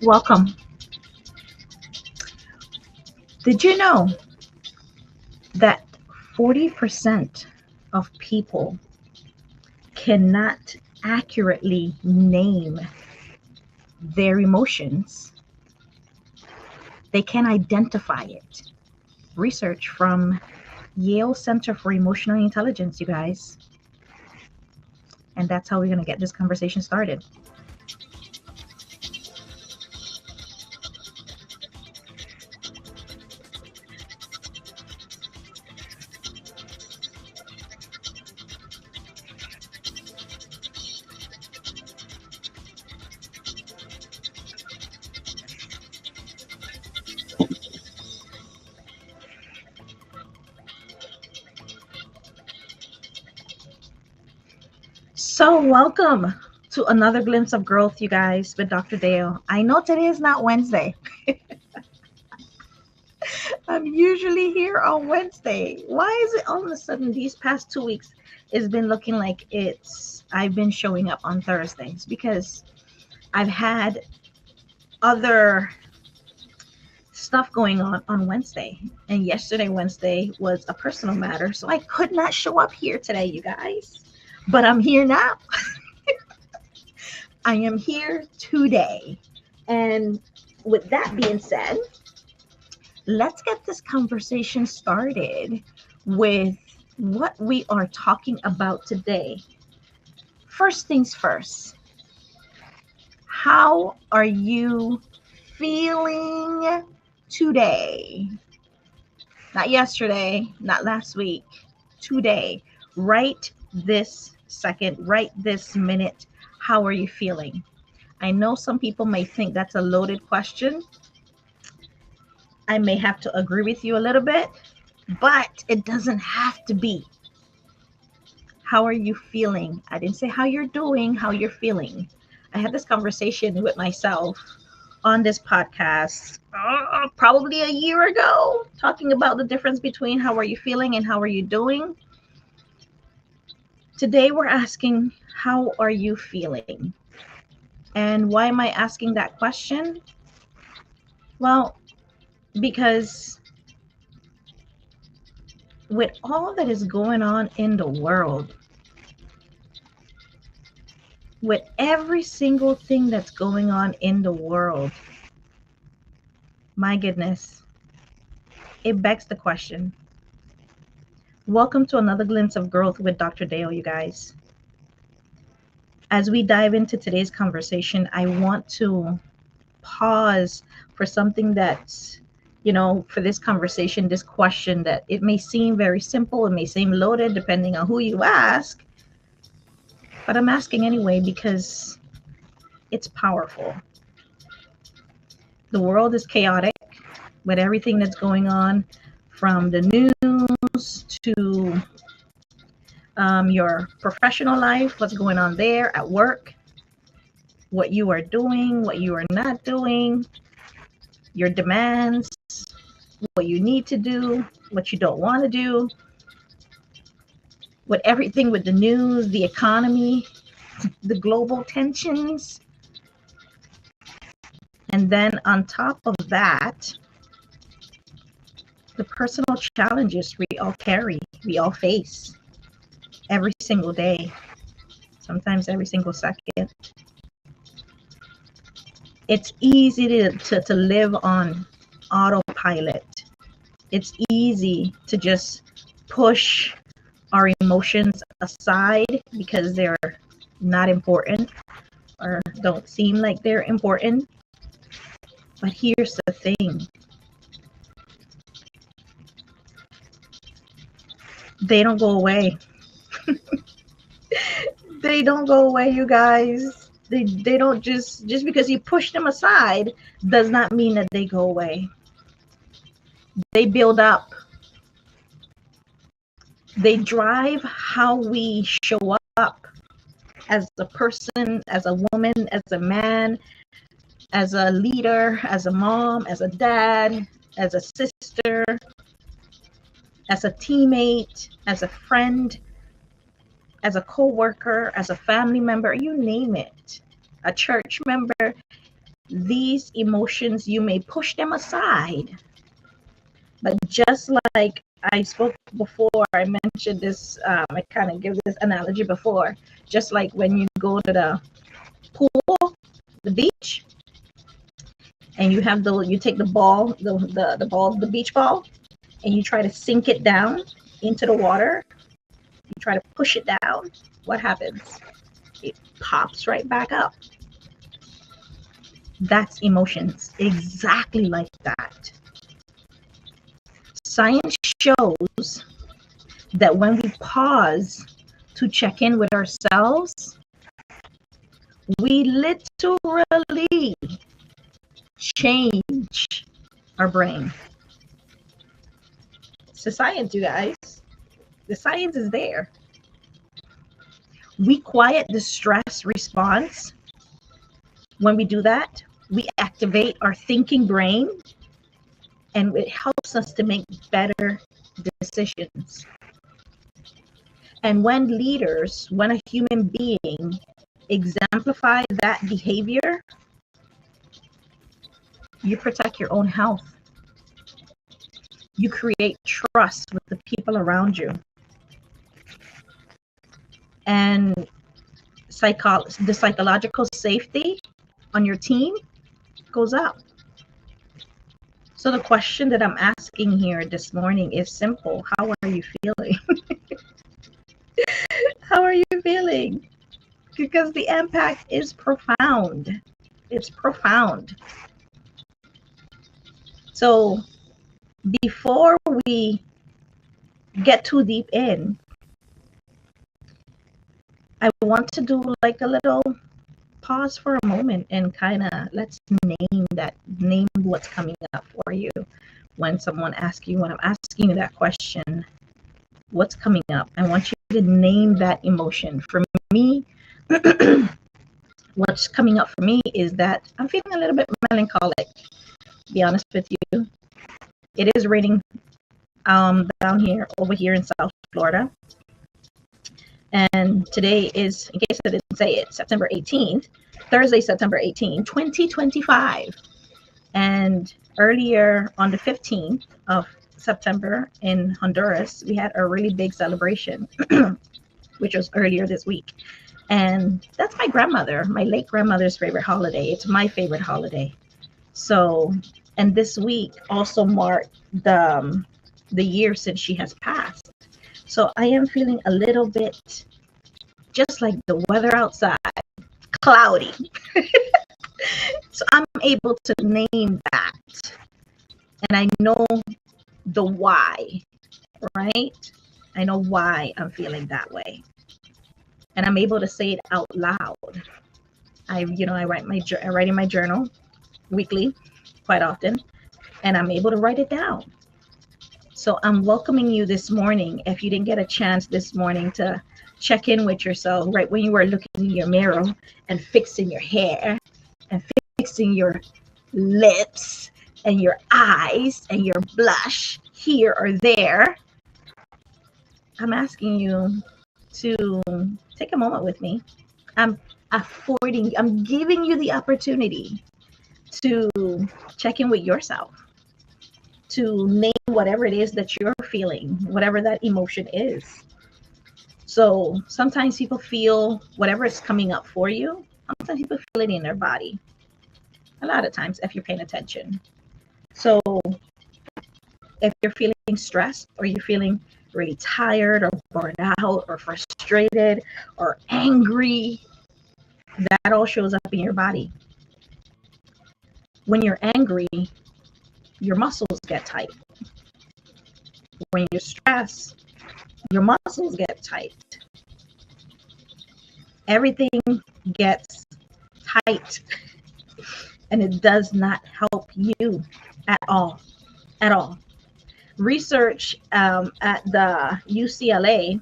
Welcome. Did you know that 40% of people cannot accurately name their emotions? They can identify it. Research from Yale Center for Emotional Intelligence, you guys. And that's how we're going to get this conversation started. So, welcome to another glimpse of growth, you guys, with Dr. Dale. I know today is not Wednesday. I'm usually here on Wednesday. Why is it all of a sudden these past 2 weeks it's been looking like I've been showing up on Thursdays? Because I've had other stuff going on Wednesday, and yesterday Wednesday was a personal matter, so I could not show up here today, you guys, but I'm here now. I am here today. And with that being said, let's get this conversation started with what we are talking about today. First things first, how are you feeling today? Not yesterday, not last week, today, right this second, right this minute. How are you feeling? I know some people may think that's a loaded question. I may have to agree with you a little bit, but it doesn't have to be. How are you feeling? I didn't say how you're doing, how you're feeling. I had this conversation with myself on this podcast probably a year ago, talking about the difference between how are you feeling and how are you doing. Today we're asking, how are you feeling? And why am I asking that question? Well, because with all that is going on in the world, with every single thing that's going on in the world, my goodness, it begs the question. Welcome to another glimpse of growth with Dr. Dale, you guys. As we dive into today's conversation, I want to pause for something that's, for this conversation, this question that it may seem very simple, it may seem loaded depending on who you ask, but I'm asking anyway because it's powerful. The world is chaotic with everything that's going on, from the news to your professional life, what's going on there at work, what you are doing, what you are not doing, your demands, what you need to do, what you don't want to do, with everything with the news, the economy, the global tensions. And then on top of that, the personal challenges we all carry, we all face every single day, sometimes every single second. It's easy to live on autopilot. It's easy to just push our emotions aside because they're not important or don't seem like they're important. But here's the thing. They don't go away. They don't go away, you guys. They don't just because you push them aside does not mean that they go away. They build up. They drive how we show up as a person, as a woman, as a man, as a leader, as a mom, as a dad, as a sister, as a teammate, as a friend, as a co-worker, as a family member, you name it, a church member. these emotions, you may push them aside. But just like I spoke before, I mentioned this, I kind of give this analogy before, just like when you go to the pool, the beach, and you take the ball, the ball, the beach ball, and you try to sink it down into the water. You try to push it down. What happens? It pops right back up. That's emotions, exactly like that. Science shows that when we pause to check in with ourselves, we literally change our brain. It's the science, you guys. The science is there. We quiet the stress response. When we do that, we activate our thinking brain, and it helps us to make better decisions. And when a human being exemplify that behavior, you protect your own health. You create trust with the people around you. And the psychological safety on your team goes up. So the question that I'm asking here this morning is simple. How are you feeling? How are you feeling? Because the impact is profound. It's profound. So before we get too deep in, I want to do like a little pause for a moment and kind of let's name what's coming up for you. When I'm asking you that question, what's coming up? I want you to name that emotion. For me, what's coming up for me is that I'm feeling a little bit melancholic, to be honest with you. It is raining over here in South Florida. And today is, in case I didn't say it, September 18th, Thursday, September 18th, 2025. And earlier on the 15th of September in Honduras, we had a really big celebration, which was earlier this week. And that's my late grandmother's favorite holiday. It's my favorite holiday. So, and this week also marked the year since she has passed. So I am feeling a little bit just like the weather outside, cloudy. So I'm able to name that. And I know the why, right? I know why I'm feeling that way. And I'm able to say it out loud. I write in my journal weekly, quite often, and I'm able to write it down. So I'm welcoming you this morning. If you didn't get a chance this morning to check in with yourself, right when you were looking in your mirror and fixing your hair and fixing your lips and your eyes and your blush here or there, I'm asking you to take a moment with me. I'm giving you the opportunity to check in with yourself, to name whatever it is that you're feeling, whatever that emotion is. So sometimes people feel whatever is coming up for you. Sometimes people feel it in their body. A lot of times, if you're paying attention. So if you're feeling stressed, or you're feeling really tired or burned out or frustrated or angry, that all shows up in your body. When you're angry, your muscles get tight. When you're stressed, your muscles get tight. Everything gets tight, and it does not help you at all. Research at the UCLA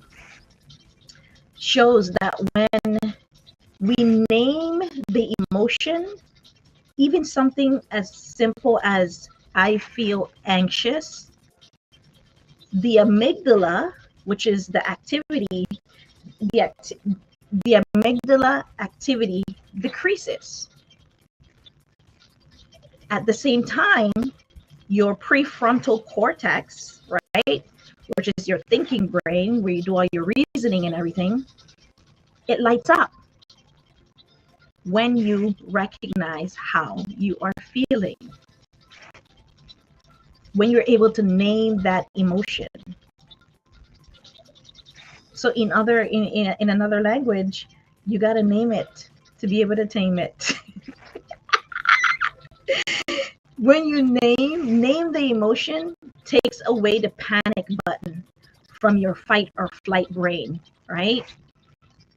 shows that when we name the emotion, even something as simple as I feel anxious, the amygdala, which is the activity, the amygdala activity decreases. At the same time, your prefrontal cortex, right, which is your thinking brain, where you do all your reasoning and everything, it lights up when you recognize how you are feeling. When you're able to name that emotion. So in another language, you got to name it to be able to tame it. When you name the emotion, takes away the panic button from your fight or flight brain, right?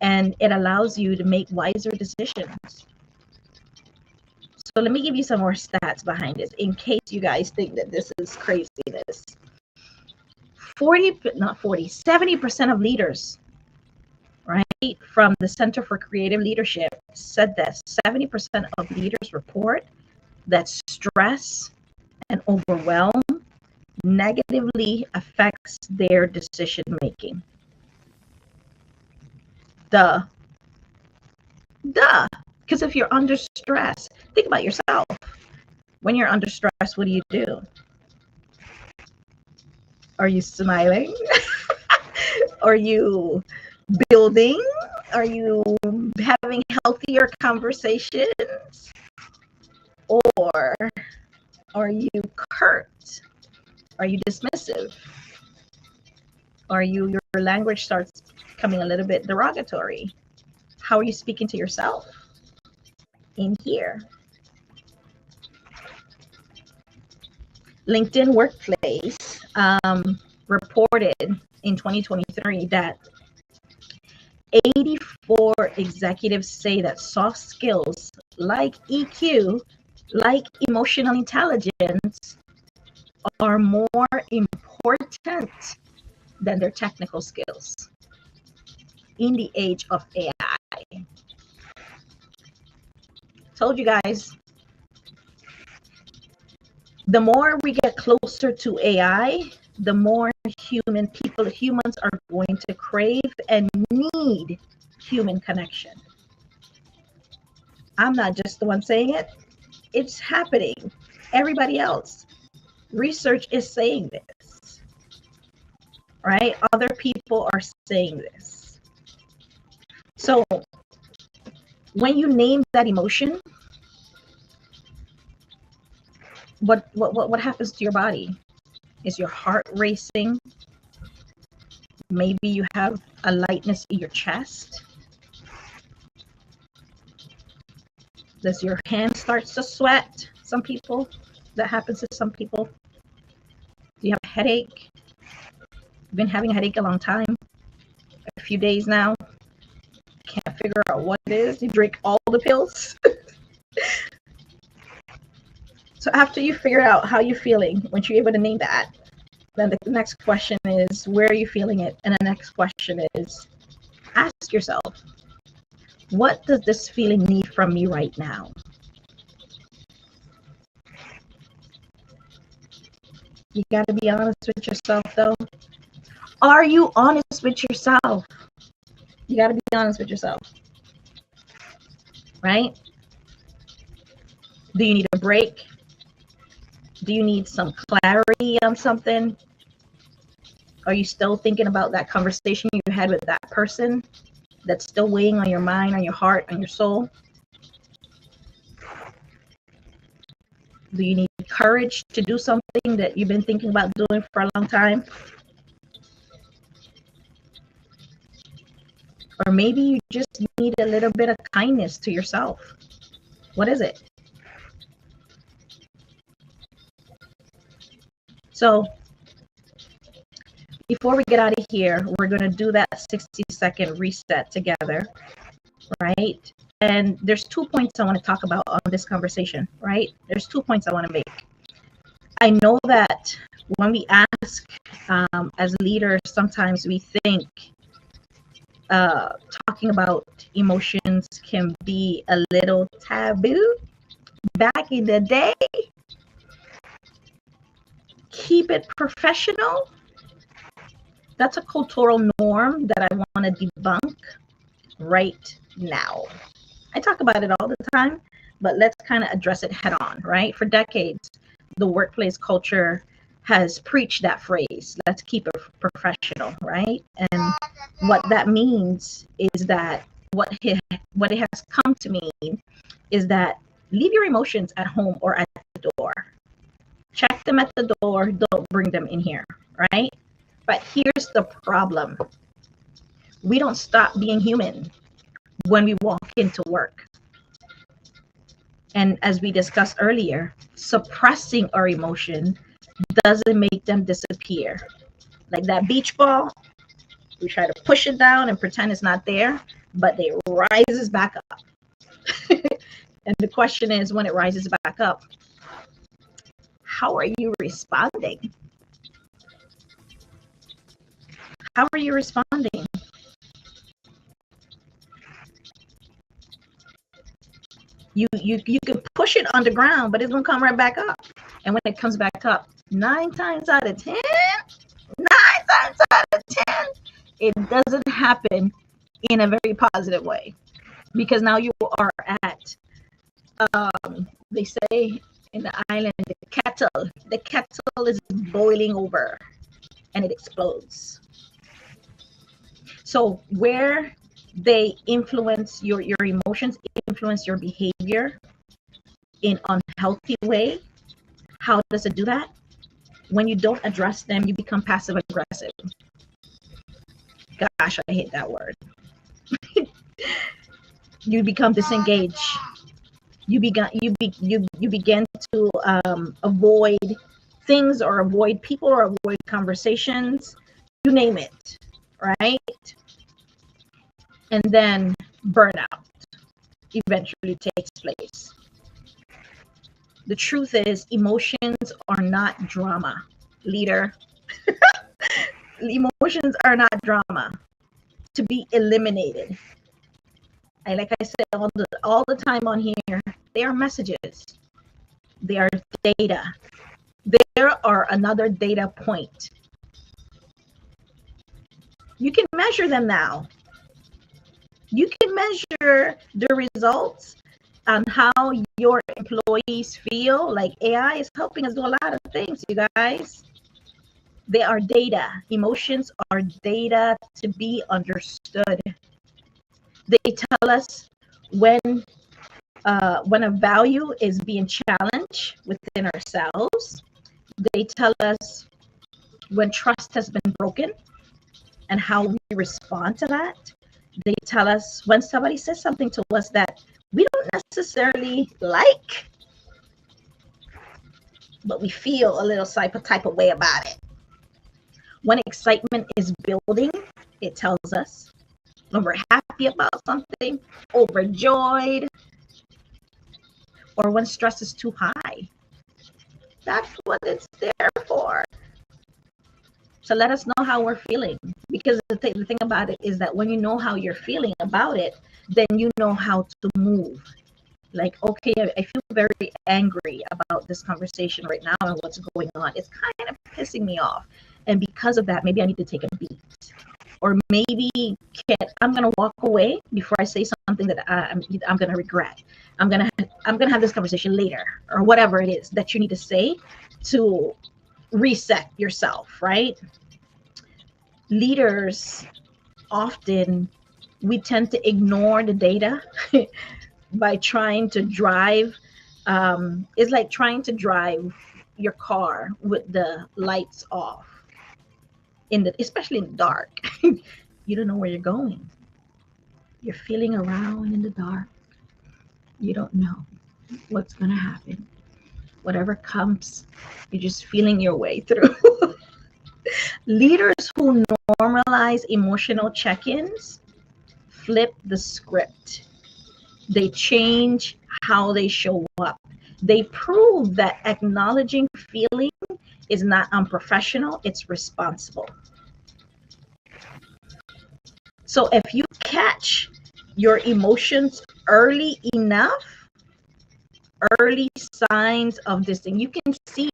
And it allows you to make wiser decisions. So let me give you some more stats behind this in case you guys think that this is craziness. 70% of leaders, right, from the Center for Creative Leadership said that 70% of leaders report that stress and overwhelm negatively affects their decision making. Duh. Because if you're under stress, think about yourself. When you're under stress, what do? Are you smiling? Are you building? Are you having healthier conversations? Or are you curt? Are you dismissive? Your language starts becoming a little bit derogatory? How are you speaking to yourself in here? LinkedIn Workplace reported in 2023 that 84 executives say that soft skills like EQ, like emotional intelligence, are more important than their technical skills in the age of AI. Told you guys, the more we get closer to AI, the more humans are going to crave and need human connection. I'm not just the one saying it. It's happening. Everybody else. Research is saying this, right? Other people are saying this. So when you name that emotion, what happens to your body? Is your heart racing? Maybe you have a lightness in your chest. Does your hand start to sweat? Some people, that happens to some people. Do you have a headache? You've been having a headache a long time, a few days now. Can't figure out what it is. You drink all the pills. So after you figure out how you're feeling, once you're able to name that, then the next question is, where are you feeling it? And the next question is, ask yourself, what does this feeling need from me right now? You got to be honest with yourself, though. Are you honest with yourself? You got to be honest with yourself, right? Do you need a break? Do you need some clarity on something? Are you still thinking about that conversation you had with that person that's still weighing on your mind, on your heart, on your soul? Do you need courage to do something that you've been thinking about doing for a long time? Or maybe you just need a little bit of kindness to yourself. What is it? So before we get out of here, we're going to do that 60-second reset together, right? And there's 2 points I want to talk about on this conversation, right? There's 2 points I want to make. I know that when we ask as leaders, sometimes we think talking about emotions can be a little taboo. Back in the day, keep it professional. That's a cultural norm that I want to debunk right now. I talk about it all the time, but let's kind of address it head on, right? For decades, the workplace culture has preached that phrase, let's keep it professional, right? And what that means is that what it has come to mean is that leave your emotions at home or at the door. Check them at the door, don't bring them in here, right? But here's the problem. We don't stop being human when we walk into work. And as we discussed earlier, suppressing our emotion doesn't make them disappear. Like that beach ball, we try to push it down and pretend it's not there, but it rises back up. And the question is, when it rises back up, how are you responding? How are you responding? You can push it on the ground, but it's gonna come right back up. And when it comes back up, 9 times out of 10, it doesn't happen in a very positive way, because now you are at, they say in the island, the kettle is boiling over and it explodes. So where they influence your emotions, influence your behavior in unhealthy way, how does it do that? When you don't address them, you become passive aggressive. Gosh, I hate that word. You become disengaged. You begin to avoid things, or avoid people, or avoid conversations, you name it, right? And then burnout eventually takes place. The truth is, emotions are not drama, leader. Emotions are not drama to be eliminated. And like I said all the time on here, they are messages. They are data. There are another data point. You can measure them now. You can measure the results on how your employees feel. Like AI is helping us do a lot of things, you guys. They are data. Emotions are data to be understood. They tell us when a value is being challenged within ourselves. They tell us when trust has been broken and how we respond to that. They tell us when somebody says something to us that we don't necessarily like, but we feel a little type of way about it. When excitement is building, it tells us. When we're happy about something, overjoyed, or when stress is too high. That's what it's there for. So let us know how we're feeling. Because the thing about it is that when you know how you're feeling about it, then you know how to move. Like, okay, I feel very angry about this conversation right now and what's going on. It's kind of pissing me off. And because of that, maybe I need to take a beat. Or maybe I'm going to walk away before I say something that I'm going to regret. I'm going to have this conversation later, or whatever it is that you need to say to reset yourself, right? Leaders, often we tend to ignore the data by trying to drive. It's like trying to drive your car with the lights off, especially in the dark. You don't know where you're going. You're feeling around in the dark. You don't know what's going to happen. Whatever comes, you're just feeling your way through. Leaders who normalize emotional check-ins flip the script. They change how they show up. They prove that acknowledging feeling is not unprofessional, it's responsible. So if you catch your emotions early enough, early signs of this thing, you can see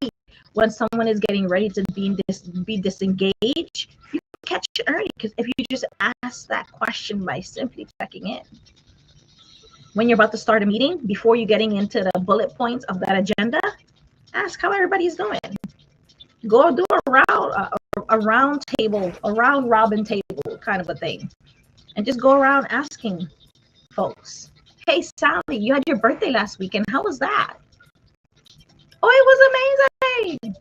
when someone is getting ready to be disengaged. You can catch it early, because if you just ask that question by simply checking in. When you're about to start a meeting, before you're getting into the bullet points of that agenda, ask how everybody's doing. Go do a round table, a round robin table kind of a thing, and just go around asking folks, hey, Sally, you had your birthday last weekend. How was that? Oh, it was amazing.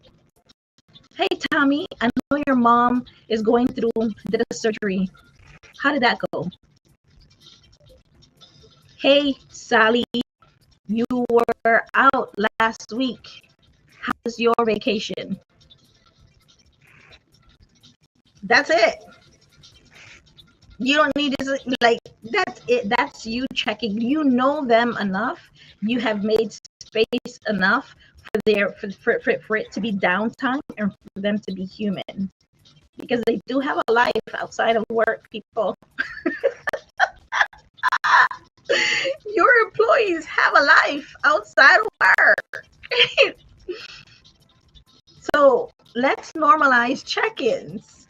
Hey, Tommy, I know your mom is going through the surgery. How did that go? Hey, Sally, you were out last week. How was your vacation? That's it. You don't need to, like, that's it. That's you checking. You know them enough. You have made space enough for it to be downtime and for them to be human, because they do have a life outside of work, people. Your employees have a life outside of work. So let's normalize check-ins.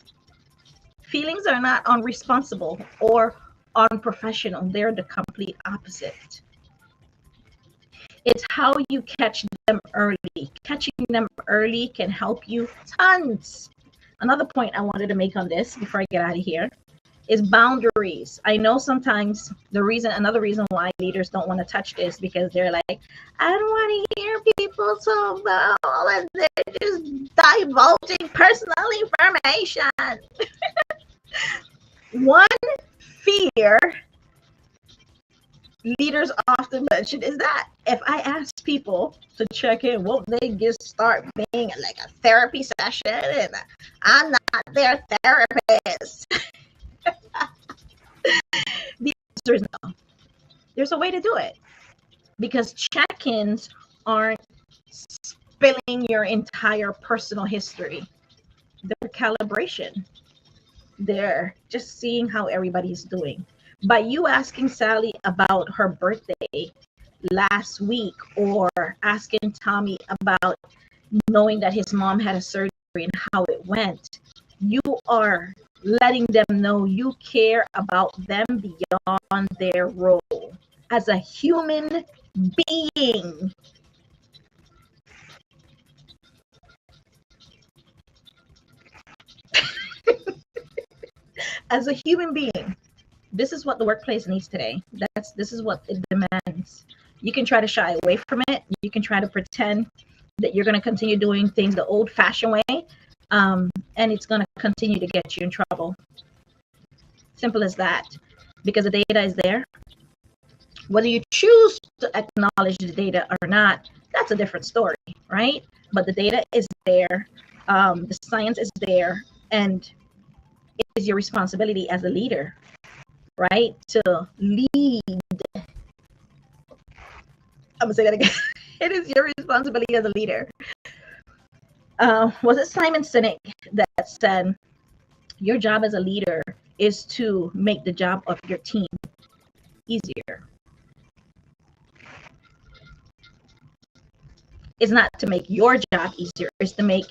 Feelings are not unresponsible or unprofessional. They're the complete opposite. It's how you catch them early. Catching them early can help you tons. Another point I wanted to make on this before I get out of here is boundaries. I know sometimes another reason why leaders don't want to touch this, because they're like, I don't want to hear people talk about all of this, just divulging personal information. One fear leaders often mention is that if I ask people to check in, won't they just start being like a therapy session and I'm not their therapist? The answer is no. There's a way to do it, because check-ins aren't spilling your entire personal history. They're calibration. They're just seeing how everybody's doing. By you asking Sally about her birthday last week, or asking Tommy about knowing that his mom had a surgery and how it went, you are letting them know you care about them beyond their role as a human being. As a human being. This is what the workplace needs today. This is what it demands. You can try to shy away from it. You can try to pretend that you're going to continue doing things the old-fashioned way, and it's going to continue to get you in trouble. Simple as that. Because the data is there. Whether you choose to acknowledge the data or not, that's a different story, right? But the data is there. The science is there, and it is your responsibility as a leader, right, to lead. I'm gonna say that again. It is your responsibility as a leader. Was it Simon Sinek that said, your job as a leader is to make the job of your team easier? It's not to make your job easier, it's to make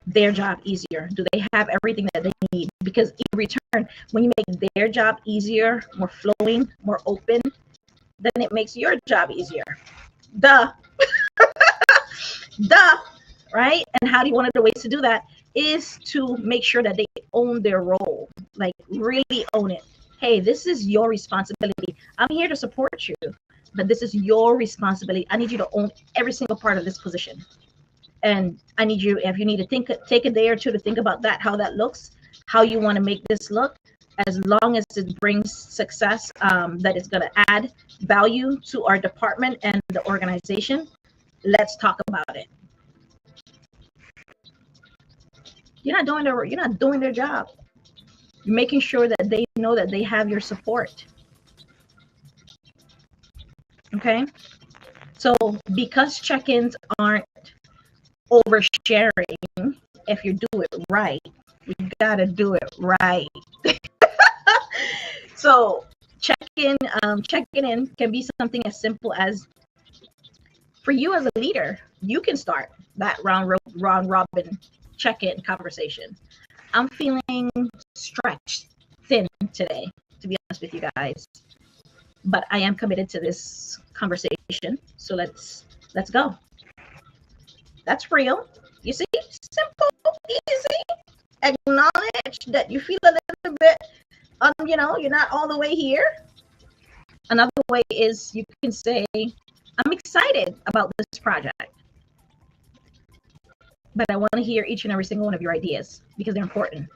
their job easier. Do they have everything that they need? Because in return, when you make their job easier, more flowing, more open, then it makes your job easier. Duh. Duh. Right? And how do you, one of the ways to do that is to make sure that they own their role, like really own it. Hey, this is your responsibility. I'm here to support you, but this is your responsibility. I need you to own every single part of this position. And I need you, if you need to take a day or two to think about that, how that looks, how you want to make this look, as long as it brings success, that is going to add value to our department and the organization, let's talk about it. You're not doing their job. You're making sure that they know that they have your support. Okay? So because check-ins aren't oversharing, if you do it right, you gotta do it right. So checking in can be something as simple as, for you as a leader, you can start that round robin check-in conversation. I'm feeling stretched thin today, to be honest with you guys. but I am committed to this conversation. So let's go. That's real. You see, simple, easy. Acknowledge that you feel a little bit, you're not all the way here. Another way is you can say, I'm excited about this project, but I want to hear each and every single one of your ideas because they're important.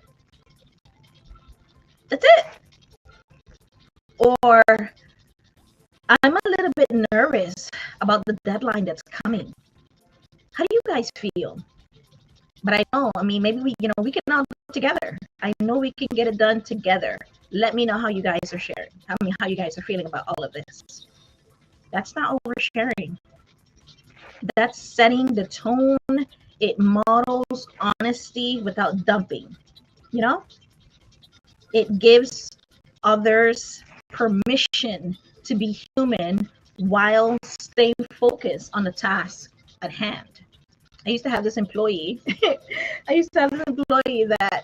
That's it. Or I'm a little bit nervous about the deadline that's coming. How do you guys feel? But I know, maybe we can all do it together. I know we can get it done together. Let me know how you guys are sharing. How you guys are feeling about all of this. That's not oversharing. That's setting the tone. It models honesty without dumping. It gives others permission to be human while staying focused on the task at hand. I used to have this employee. That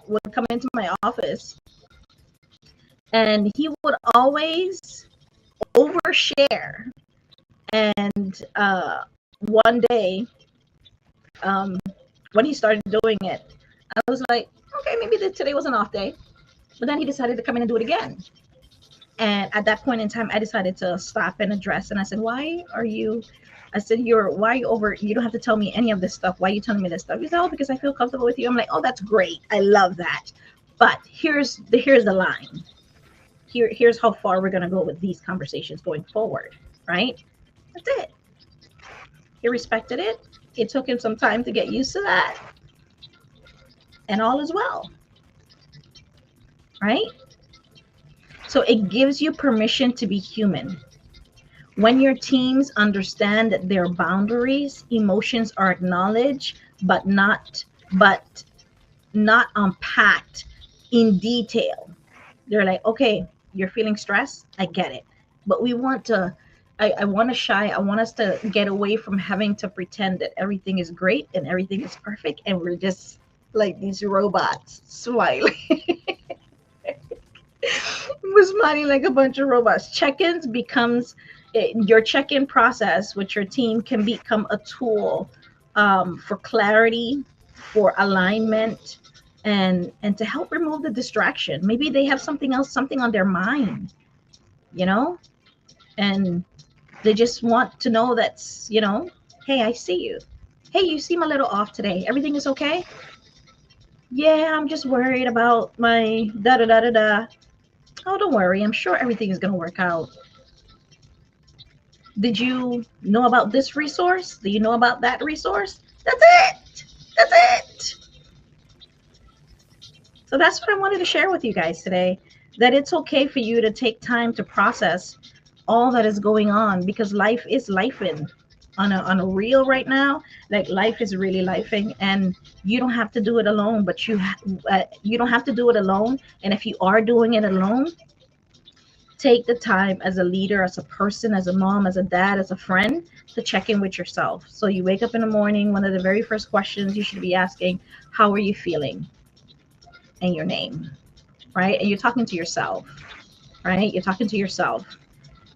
would come into my office, and he would always overshare. And one day, when he started doing it, I was like, okay, maybe today was an off day. But then he decided to come in and do it again. And at that point in time, I decided to stop and address. And I said, why are you over? You don't have to tell me any of this stuff. Why are you telling me this stuff? He said, oh, because I feel comfortable with you. I'm like, oh, that's great. I love that. But here's the line. Here's how far we're going to go with these conversations going forward. Right? That's it. He respected it. It took him some time to get used to that. And all is well. Right? So it gives you permission to be human. When your teams understand that their boundaries, emotions are acknowledged, but not unpacked in detail. They're like, okay, you're feeling stressed. I get it. But I want us to get away from having to pretend that everything is great and everything is perfect. And we're just like these robots smiling. We're smiling like a bunch of robots. Check-ins becomes your check-in process with your team can become a tool for clarity, for alignment, and to help remove the distraction. Maybe they have something on their mind, and they just want to know that's, hey, I see you. Hey, you seem a little off today. Everything is okay? Yeah, I'm just worried about my da-da-da-da-da. Oh, don't worry. I'm sure everything is going to work out. Did you know about this resource? Do you know about that resource? That's it. So that's what I wanted to share with you guys today, that it's okay for you to take time to process all that is going on, because life is lifing on a reel right now. Like, life is really lifing, and you don't have to do it alone, but you don't have to do it alone. And if you are doing it alone, take the time as a leader, as a person, as a mom, as a dad, as a friend, to check in with yourself. So you wake up in the morning, one of the very first questions you should be asking, how are you feeling? And your name, right? And you're talking to yourself, right? You're talking to yourself.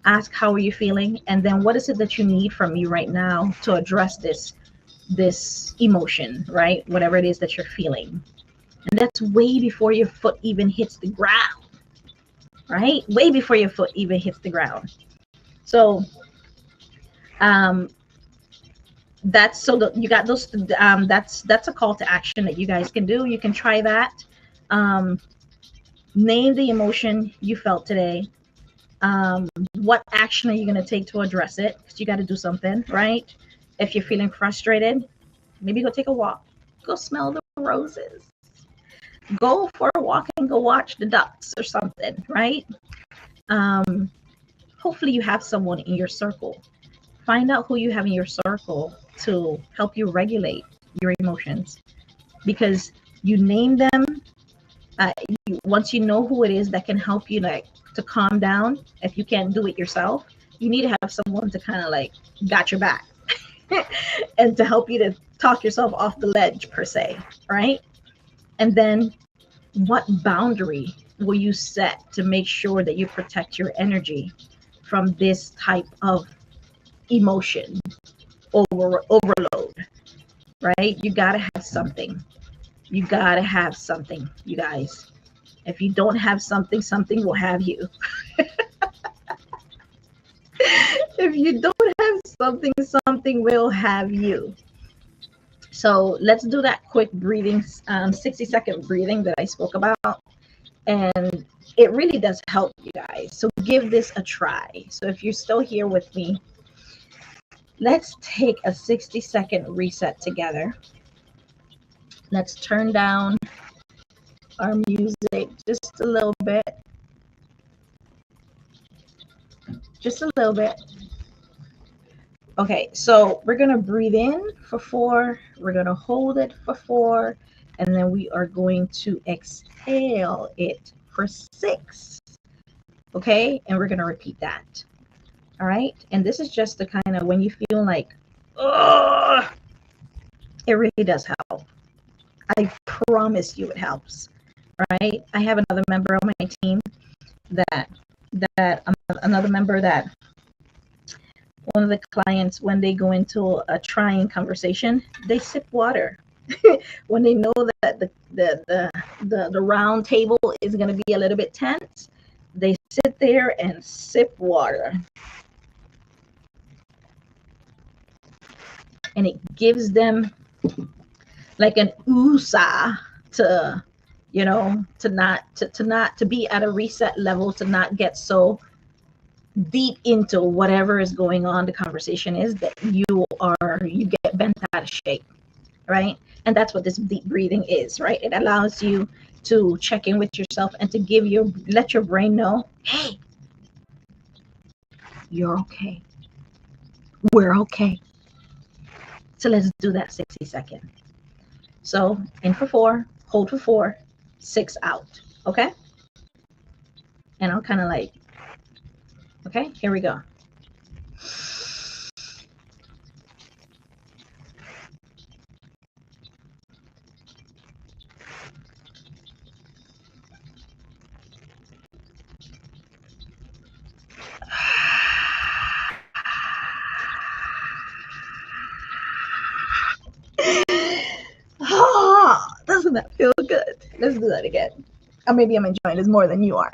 Ask, how are you feeling? And then what is it that you need from me right now to address this emotion, right? Whatever it is that you're feeling. And that's way before your foot even hits the ground, right? Way before your foot even hits the ground. So you got those. That's a call to action that you guys can do. You can try that. Name the emotion you felt today. What action are you going to take to address it? Because you got to do something, right? If you're feeling frustrated, maybe go take a walk. Go smell the roses. Go for a walk and go watch the ducks or something, right? Hopefully you have someone in your circle. Find out who you have in your circle to help you regulate your emotions, because you name them. Once you know who it is that can help you to calm down, if you can't do it yourself, you need to have someone to kind of got your back and to help you to talk yourself off the ledge, per se, right? And then what boundary will you set to make sure that you protect your energy from this type of emotion overload, right? You got to have something. You got to have something, you guys. If you don't have something, something will have you. If you don't have something, something will have you. So let's do that quick breathing, 60-second breathing that I spoke about. And it really does help, you guys. So give this a try. So if you're still here with me, let's take a 60-second reset together. Let's turn down our music just a little bit. Just a little bit. Okay, so we're going to breathe in for 4. We're going to hold it for 4. And then we are going to exhale it for 6. Okay, and we're going to repeat that. All right, and this is just the kind of when you feel like, oh, it really does help. I promise you it helps. Right? I have another member on my team another member that one of the clients, when they go into a trying conversation, they sip water. When they know that the round table is going to be a little bit tense, they sit there and sip water. And it gives them like an USA to, you know, to be at a reset level, to not get so deep into whatever is going on, the conversation is, that you get bent out of shape, right? And that's what this deep breathing is, right? It allows you to check in with yourself and to let your brain know, hey, you're okay. We're okay. So let's do that 60 seconds. So in for 4, hold for 4, 6 out. Okay? And I'll kind of like, okay, here we go. Oh, doesn't that feel good? Let's do that again. Or maybe I'm enjoying this more than you are.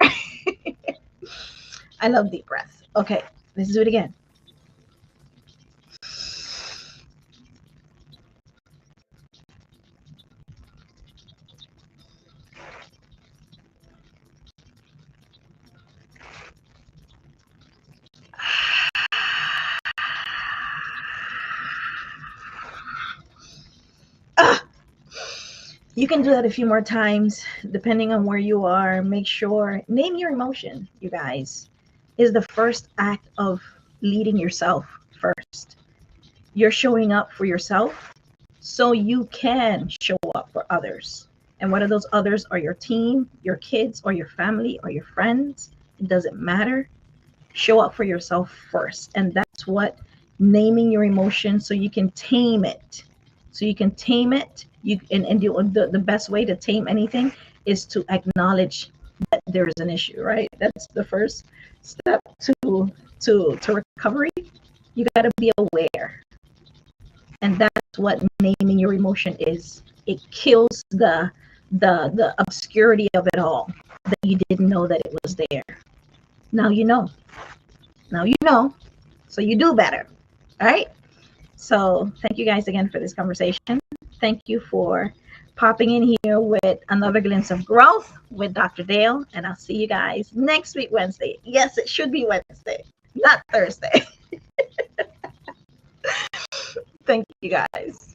I love deep breaths. Okay, let's do it again. You can do that a few more times, depending on where you are. Make sure, name your emotion, you guys, is the first act of leading yourself first. You're showing up for yourself so you can show up for others. And whether those others are your team, your kids, or your family, or your friends, it doesn't matter. Show up for yourself first. And that's what naming your emotion, so you can tame it. So you can tame it. The best way to tame anything is to acknowledge that there is an issue, right? That's the first step to recovery. You got to be aware. And that's what naming your emotion is. It kills the obscurity of it all, that you didn't know that it was there. Now you know. Now you know. So you do better. All right? So thank you guys again for this conversation. Thank you for popping in here with another glimpse of growth with Dr. Dale. And I'll see you guys next week, Wednesday. Yes, it should be Wednesday, not Thursday. Thank you guys.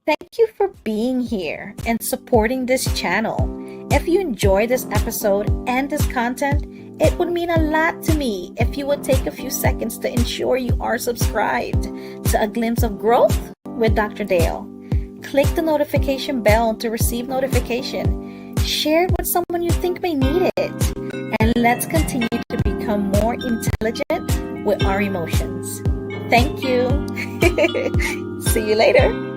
Thank you for being here and supporting this channel. If you enjoyed this episode and this content, it would mean a lot to me if you would take a few seconds to ensure you are subscribed to A Glimpse of Growth with Dr. Dale. Click the notification bell to receive notification. Share it with someone you think may need it. And let's continue to become more intelligent, with our emotions. Thank you. See you later.